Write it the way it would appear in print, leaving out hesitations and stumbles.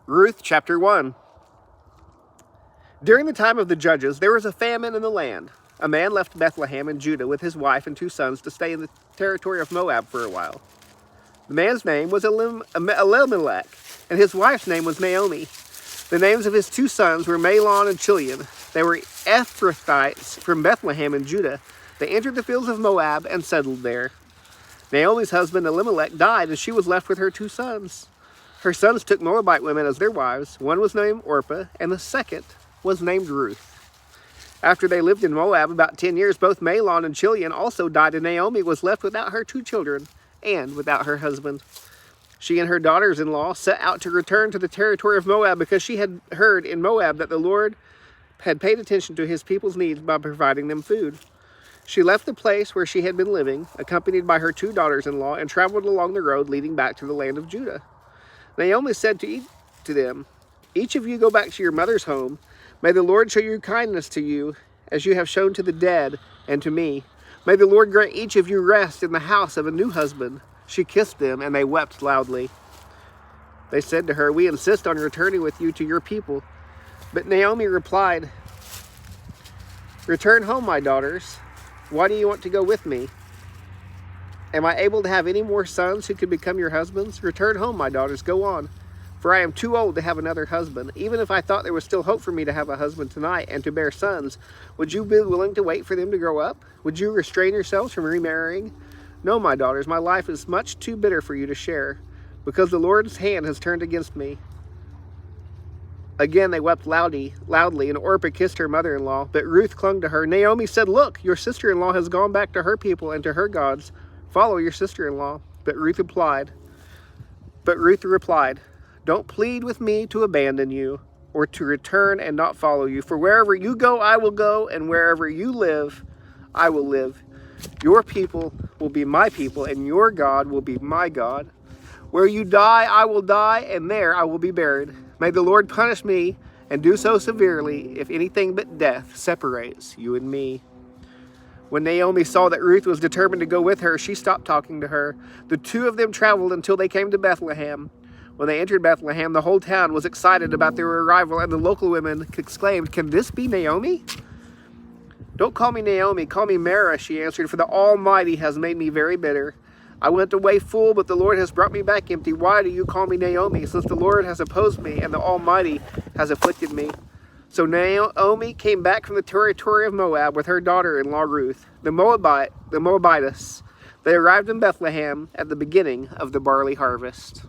Ruth chapter 1. During the time of the judges, there was a famine in the land. A man left Bethlehem in Judah with his wife and 2 sons to stay in the territory of Moab for a while. The man's name was Elimelech, and his wife's name was Naomi. The names of his 2 sons were Mahlon and Chilion. They were Ephrathites from Bethlehem in Judah. They entered the fields of Moab and settled there. Naomi's husband Elimelech died, and she was left with her 2 sons. Her sons took Moabite women as their wives. One was named Orpah, and the second was named Ruth. After they lived in Moab about 10 years, both Mahlon and Chilion also died, and Naomi was left without her 2 children and without her husband. She and her daughters-in-law set out to return to the territory of Moab because she had heard in Moab that the Lord had paid attention to his people's needs by providing them food. She left the place where she had been living, accompanied by her 2 daughters-in-law, and traveled along the road leading back to the land of Judah. Naomi said to them, "Each of you go back to your mother's home. May the Lord show you kindness to you, as you have shown to the dead and to me. May the Lord grant each of you rest in the house of a new husband." She kissed them, and they wept loudly. They said to her, "We insist on returning with you to your people." But Naomi replied, "Return home, my daughters. Why do you want to go with me? Am I able to have any more sons who could become your husbands? Return home, my daughters, go on. For I am too old to have another husband. Even if I thought there was still hope for me to have a husband tonight and to bear sons, would you be willing to wait for them to grow up? Would you restrain yourselves from remarrying? No, my daughters, my life is much too bitter for you to share, because the Lord's hand has turned against me." Again they wept loudly, and Orpah kissed her mother-in-law, but Ruth clung to her. Naomi said, "Look, your sister-in-law has gone back to her people and to her gods. Follow your sister-in-law." But Ruth replied, "Don't plead with me to abandon you or to return and not follow you. For wherever you go, I will go, and wherever you live, I will live. Your people will be my people, and your God will be my God. Where you die, I will die, and there I will be buried. May the Lord punish me, and do so severely, if anything but death separates you and me." When Naomi saw that Ruth was determined to go with her, she stopped talking to her. The 2 of them traveled until they came to Bethlehem. When they entered Bethlehem, the whole town was excited about their arrival, and the local women exclaimed, "Can this be Naomi?" "Don't call me Naomi, call me Mara," she answered, "for the Almighty has made me very bitter. I went away full, but the Lord has brought me back empty. Why do you call me Naomi, since the Lord has opposed me and the Almighty has afflicted me?" So Naomi came back from the territory of Moab with her daughter-in-law Ruth, the Moabitess. They arrived in Bethlehem at the beginning of the barley harvest.